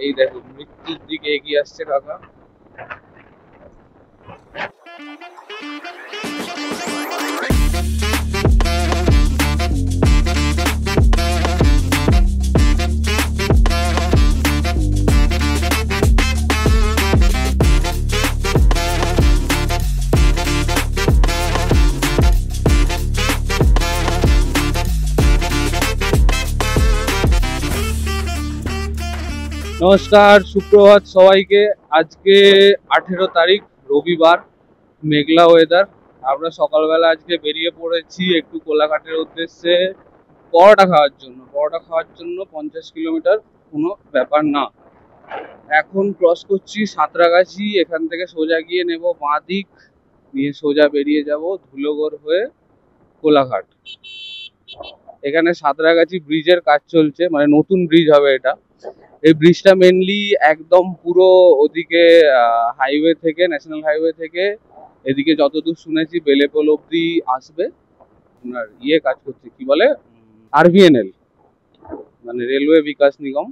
এই দেখো মৃত্যুর দিকে এগিয়ে আসছে কাকা। নমস্কার, সুপ্রভাত সবাইকে। আজকে 18 তারিখ রবিবার, মেঘলা ওয়েদার। আমরা সকালবেলা আজকে বেরিয়ে পড়েছি একটু কোলাঘাটের উদ্দেশ্যে পরোটা খাওয়ার জন্য। 50 কিলোমিটার কোনো ব্যাপার না। এখন ক্রস করছি সাঁতরাগাছি, এখান থেকে সোজা গিয়ে নেব বাঁ দিক, নিয়ে সোজা বেরিয়ে যাব ধুলোগড় হয়ে কোলাঘাট। এখানে সাঁতরাগাছি ব্রিজের কাজ চলছে, মানে নতুন ব্রিজ হবে এটা। এই ব্রিজটা মেনলি একদম পুরো ওদিকে হাইওয়ে থেকে, ন্যাশনাল হাইওয়ে থেকে এদিকে যতদূর শুনেছি বেলেপোল অব্দি আসবে। আপনার কাজ করছে, কি বলে, আরভিএনএল, মানে রেলওয়ে বিকাশ নিগম,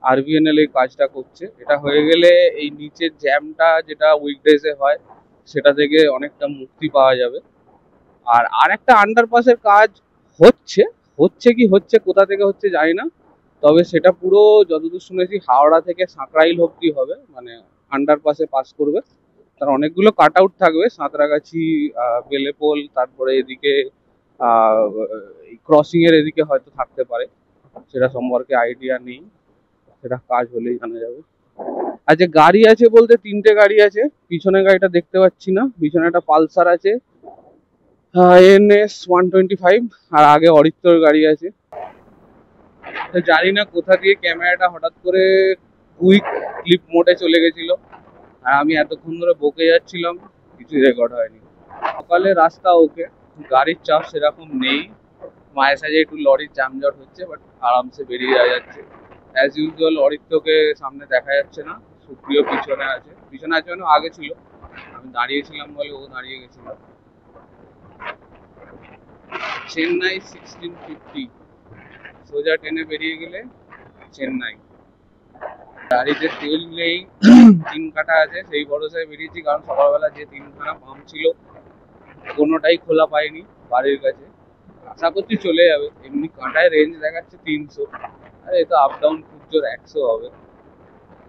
আরভিএনএল এই কাজটা করছে। এটা হয়ে গেলে এই নিচের জ্যামটা যেটা উইকডেজে হয় সেটা থেকে অনেকটা মুক্তি পাওয়া যাবে। আর একটা আন্ডারপাসের কাজ হচ্ছে কোথা থেকে হচ্ছে জানি না, তবে সেটা পুরো যতদূর শুনেছি হাওড়া থেকে সাঁকরাইল অব্দি হবে, মানে আন্ডারপাসে পাস করবে। তার অনেকগুলো কাট আউট থাকবে, সাঁতরাগাছি, বেলেপোল, তারপরে এদিকে ক্রসিং এর এদিকে হয়তো থাকতে পারে, সেটা সম্পর্কে আইডিয়া নেই, সেটা কাজ হলেই জানা যাবে। আচ্ছা, গাড়ি আছে বলতে 3টে গাড়ি আছে। পিছনে গাড়িটা দেখতে পাচ্ছি না, পিছনে একটা পালসার আছে NS 125, আর আগে অরিত্রর গাড়ি আছে। জানি না কোথা দিয়ে ক্যামেরাটা হঠাৎ করে কুইক ক্লিপ মোডে চলে গেছিল, আর আমি এতক্ষণ ধরে বকে যাচ্ছিলাম, কিছুই রেকর্ড হয়নি। সকালে রাস্তা ওকে, গাড়ির চাপ সেরকম নেই। মায়ের সাথে একটু লরির যানজট হচ্ছে, বাট আরামসে বেরিয়ে যাওয়া যাচ্ছে। অ্যাজ ইউজুয়াল অরিত্রকে সামনে দেখা যাচ্ছে না, সুপ্রিয় পিছনে আছে মানে আগে ছিল, আমি দাঁড়িয়েছিলাম বলে ও দাঁড়িয়ে গেছিল। চেন্নাই 1650, সোজা ট্রেনে বেরিয়ে গেলে চেন্নাই। গাড়িতে তেল নেই, 3 কাটা আছে, সেই ভরসায় বেরিয়েছি। কারণ সকালবেলা যে 3খানা পাম্প ছিল কোনোটাই খোলা পাইনি বাড়ির কাছে। আশা করছি চলে যাবে, এমনি কাঁটায় রেঞ্জ দেখাচ্ছে 300, আর এই তো আপ ডাউন খুব জোর 100 হবে,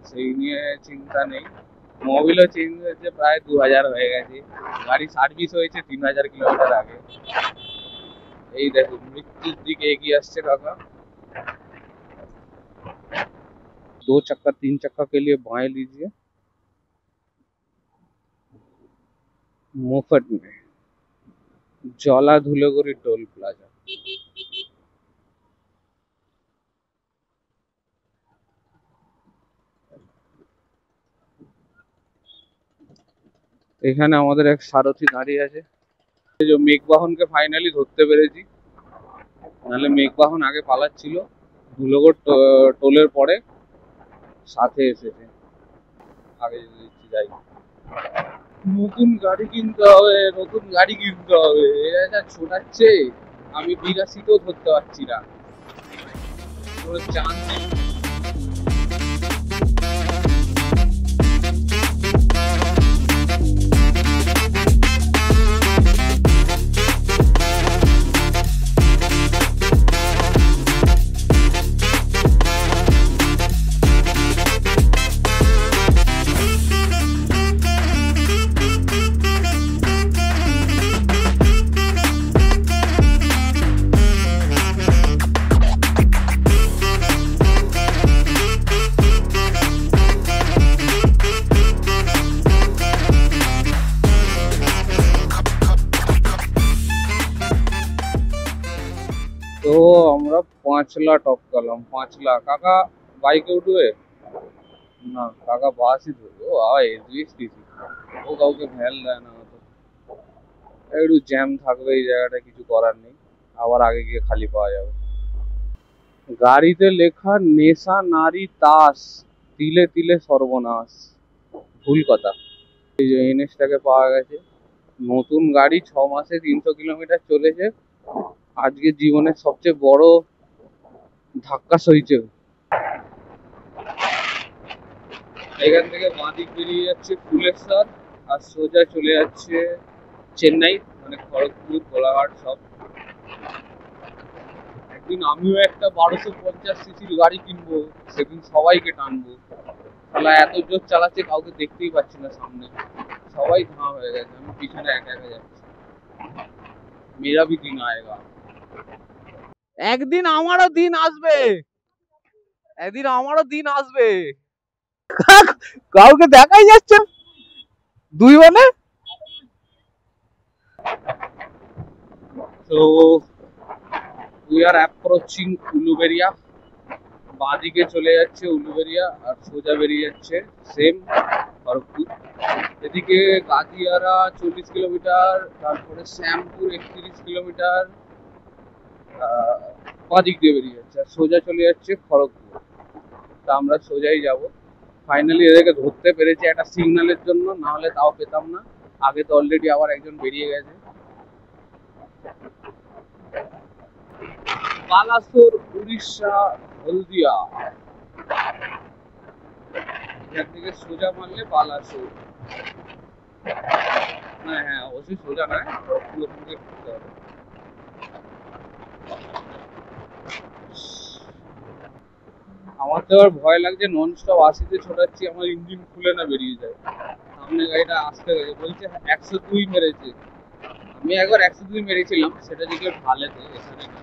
সেই নিয়ে চিন্তা নেই। মোবিলও চেঞ্জ হয়েছে, প্রায় 2000 হয়ে গেছে। গাড়ি সার্ভিস হয়েছে 3000 কিলোমিটার আগে। এই দেখো মৃত্যুর দিকে এগিয়ে আসছে কাকা। 2 चक्का 3 चक्का के लिए बाएं लीजिए, मुफ्त में, जला धुलेगড়ি টোল প্লাজা। এখানে আমাদের এক সারথি দাঁড়িয়ে আছে। এই যে মেঘবাহনকে ফাইনালি ধরতে পেরেছি, নাহলে মেঘবাহন আগে পালাচ্ছিল। ধুলোগড় টোলের পরে সাথে এসেছে, আগে দিচ্ছি যাই। নতুন গাড়ি কিনতে হবে, এটা ছোটাচ্ছে, আমি 82তেও ধরতে পারছি না, কোনো চান্স নেই। তো আমরা 5লা টপ করলাম, 5লা। কাকা বাইকে উঠবে না, কাকা বাসই ধরবে। ও বাবা, SBSTC, ও কাউকে ভ্যাল দেয় না, তো একটু জ্যাম থাকবে এই জায়গাটা, কিছু করার নেই, আবার আগে গিয়ে খালি পাওয়া যাবে। গাড়িতে লেখা নেশা নারী তাস, তিলে তিলে সর্বনাশ, ভুল কথা। এই যে NS-টাকে পাওয়া গেছে, নতুন গাড়ি, 6 মাসে 300 কিলোমিটার চলেছে। আজকে জীবনের সবচেয়ে বড় ধাক্কা সইছে। এখান থেকে বাঁদিক বেরিয়ে যাচ্ছে ফুলেশ্বর, আর সোজা চলে যাচ্ছে চেন্নাই, মানে খড়গপুর কোলাঘাট সব। একদিন আমিও একটা 1250 সিসির গাড়ি কিনবো, সেদিন সবাইকে টানবো। শালা এত জোর চালাচ্ছে, কাউকে দেখতেই পাচ্ছি না সামনে, সবাই ধোঁয়া হয়ে গেছে, আমি পিছনে একা একা যাচ্ছি। মেরা ভি দিন আয়েগা। একদিন আমারও দিন আসবে, একদিন আমারও দিন আসবে। কাউকে দেখাই যাচ্ছে দুই মানে। তো উই আর অ্যাপ্রোচিং উলুবেরিয়া। বাঁদিকে চলে যাচ্ছে উলুবেরিয়া, আর সোজা বেরিয়ে যাচ্ছে সেম খড়গপুর। এদিকে গাদিয়ারা 40 কিলোমিটার, তারপরে শ্যামপুর 31 কিলোমিটার, বাঁদিক দিয়ে বেরিয়ে যাচ্ছে, আর সোজা চলে যাচ্ছে খড়গপুর। তা আমরা সোজাই যাব। ফাইনালি এদেরকে ধরতে পেরেছি একটা সিগন্যালের জন্য, না হলে তাও পেতাম না। আগে তো অলরেডি আবার একজন বেরিয়ে গেছে। বালাসোর, উড়িষ্যা, হলদিয়া। এখান থেকে সোজা মারলে বালাসোর। না হ্যাঁ, অবশ্যই সোজা নয়, পুরো ঘুরতে হবে। আমার তো আবার ভয় লাগছে, নন স্টপ 80-তে ছোটাচ্ছি, আমার ইঞ্জিন খুলে না বেরিয়ে যায়। সামনে গাড়িটা আসতে গেছে, বলছে 102 মেরেছে। আমি একবার 102 মেরেছিলাম, সেটা দিকে ভালেতে, এখানে না।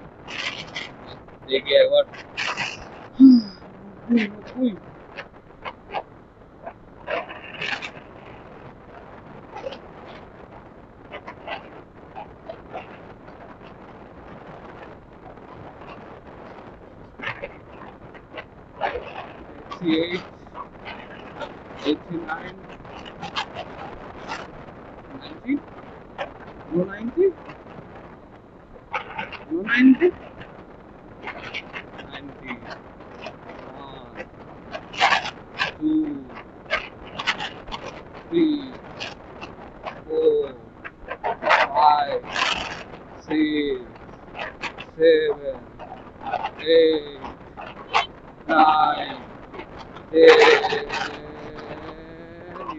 দেখি একবার। Eight, 89, 90, no 90, no 90, 90, 1, 2, 3, 4, 5, 6, 7, 8, 9, 10.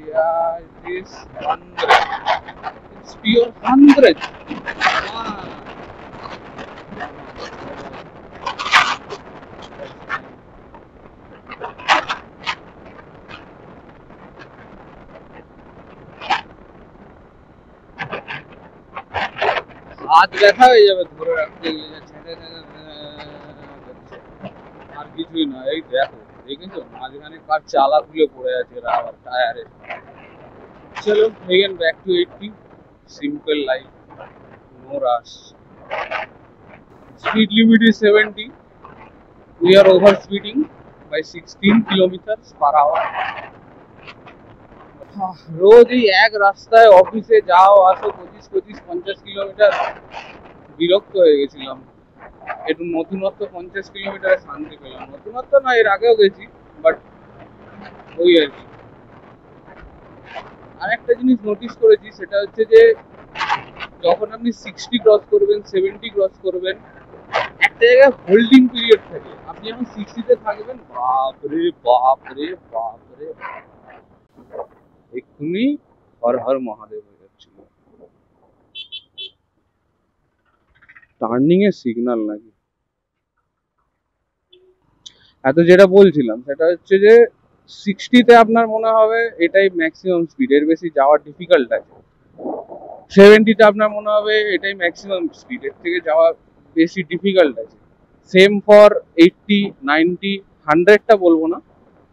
Yeah, it is 100. It's pure 100. Ah. হাত ব্যথা হয়ে যাবে ধরে রাখতে গেলে, আর কিছুই না। এই দেখো, দেখেছো মাঝখানে কার চালা খুলে পড়ে আছে আবার টায়ারে। চলো again back to 80, simple life, no rush. Speed limit is 70. We are over speeding by 16 kilometers per hour. রোজ এই এক রাস্তায় অফিসে যাও আসো 25-50 কিলোমিটার, বিরক্ত হয়ে গেছিলাম। একটু নতুনত্ব 50 কিলোমিটারে শান্তি পেলাম। নতুনত্ব না, এর আগেও গেছি, বাট ওই আর কি। আর একটা জিনিস নোটিস করেছি, সেটা হচ্ছে যে যখন আপনি 60 ক্রস করবেন, 70 ক্রস করবেন, একটা জায়গায় হোল্ডিং পিরিয়ড থাকে। আপনি যখন 60-তে থাকবেন, বাপরে বাপরে বাপরে, এক্ষুনি হর হর মহাদেব হয়ে যাচ্ছিল। টার্নিং এর সিগন্যাল নাকি? এত যেটা বলছিলাম সেটা হচ্ছে যে 60-তে আপনার মনে হবে এটাই ম্যাক্সিমাম স্পিড, এর বেশি যাওয়া ডিফিকাল্ট আছে। 70-তে আপনার মনে হবে এটাই ম্যাক্সিমাম স্পিড, এর থেকে যাওয়া বেশি ডিফিকাল্ট আছে। সেম ফর 80, 90, 100টা বলবো না,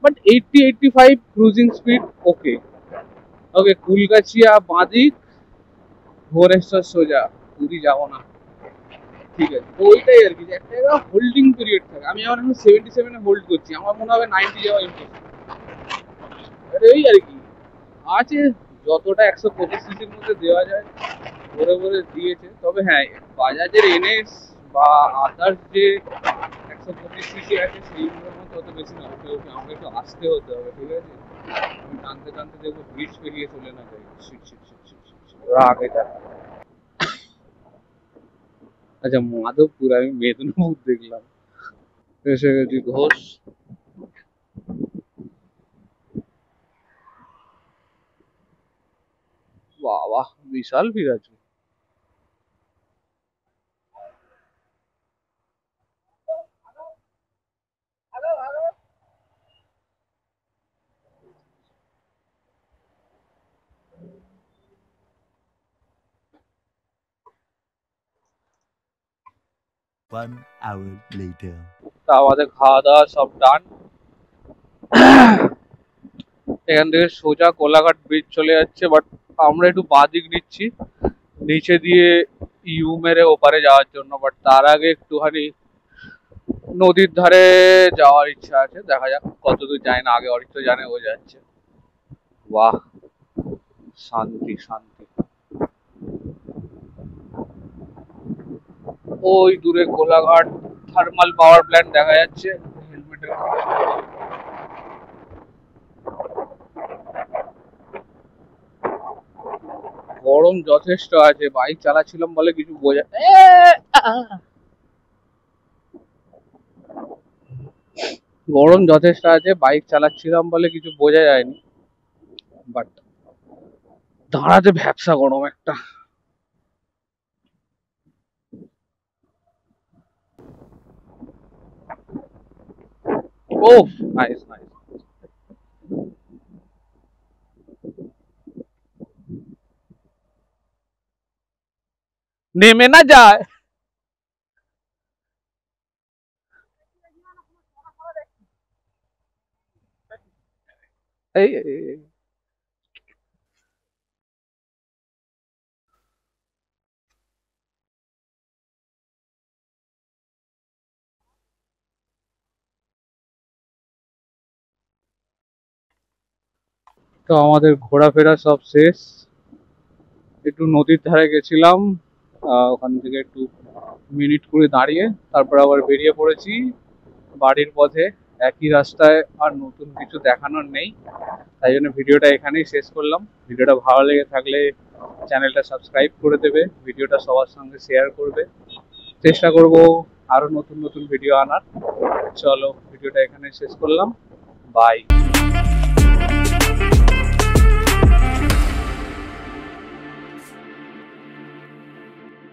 বাট 80, 85 ক্রুজিং স্পিড ওকে। ওকে, কুলগাছিয়া বাঁদিক, ভুবনেশ্বর সোজা, পুরী যাবো না, ঠিক আছে। তো ওইটাই আর কি, যে একটা জায়গা হোল্ডিং পিরিয়ড থাকে। আমি আমার এখন 77-এ হোল্ড করছি, আমার মনে হবে 90 যাওয়া ইম্পসিবল। এই আর কি আছে, যতটা 125 সিসির মধ্যে দেওয়া যায় ভরে ভরে দিয়েছে। তবে হ্যাঁ, বাজাজের এনএস বা আদার্স যে 125 সিসি আছে সেইগুলোর মধ্যে অত বেশি না। ওকে ওকে, আমাকে একটু আসতে হতে হবে, ঠিক আছে। আমি টানতে টানতে দেখবো ব্রিজ পেরিয়ে চলে না যাই। Shit shit shit shit shit shit, ওরা আগে যায়। আচ্ছা, মাধবপুর, আমি মেদিনীপুর দেখলাম। এসে গেছি ঘোষ। বাবা বিশাল ভিড় আছে। One hour later. তা আমাদের খাওয়া দাওয়া সব ডান। এখান থেকে সোজা কোলাঘাট ব্রিজ চলে যাচ্ছে, বাট আমরা একটু বাদিক নিচ্ছি নিচে দিয়ে ইউ মেরে ওপারে যাওয়ার জন্য। বাট তার আগে একটুখানি নদীর ধারে যাওয়ার ইচ্ছা আছে, দেখা যাক কতদূর যায় না। আগে অরিত্র জানে, ও যাচ্ছে। বাহ, শান্তি শান্তি। ওই দূরে কোলাঘাট থার্মাল পাওয়ার প্ল্যান্ট দেখা যাচ্ছে। হেলমেটের গরম যথেষ্ট আছে, বাইক চালাচ্ছিলাম বলে কিছু বোঝা গরম যথেষ্ট আছে, বাইক চালাচ্ছিলাম বলে কিছু বোঝা যায়নি, বাট দাঁড়াতে ভ্যাপসা গরম একটা। ওহ নাইস নাইস। নেমে না যায়। এই তো আমাদের ঘোরাফেরা সব শেষ। একটু নদীর ধারে গেছিলাম, ওখান থেকে একটু মিনিট করে দাঁড়িয়ে তারপর আবার বেরিয়ে পড়েছি বাড়ির পথে। একই রাস্তায়, আর নতুন কিছু দেখানোর নেই, তাই জন্য ভিডিওটা এখানেই শেষ করলাম। ভিডিওটা ভালো লেগে থাকলে চ্যানেলটা সাবস্ক্রাইব করে দেবে, ভিডিওটা সবার সঙ্গে শেয়ার করবে। চেষ্টা করব আরো নতুন নতুন ভিডিও আনার। চলো ভিডিওটা এখানে শেষ করলাম, বাই।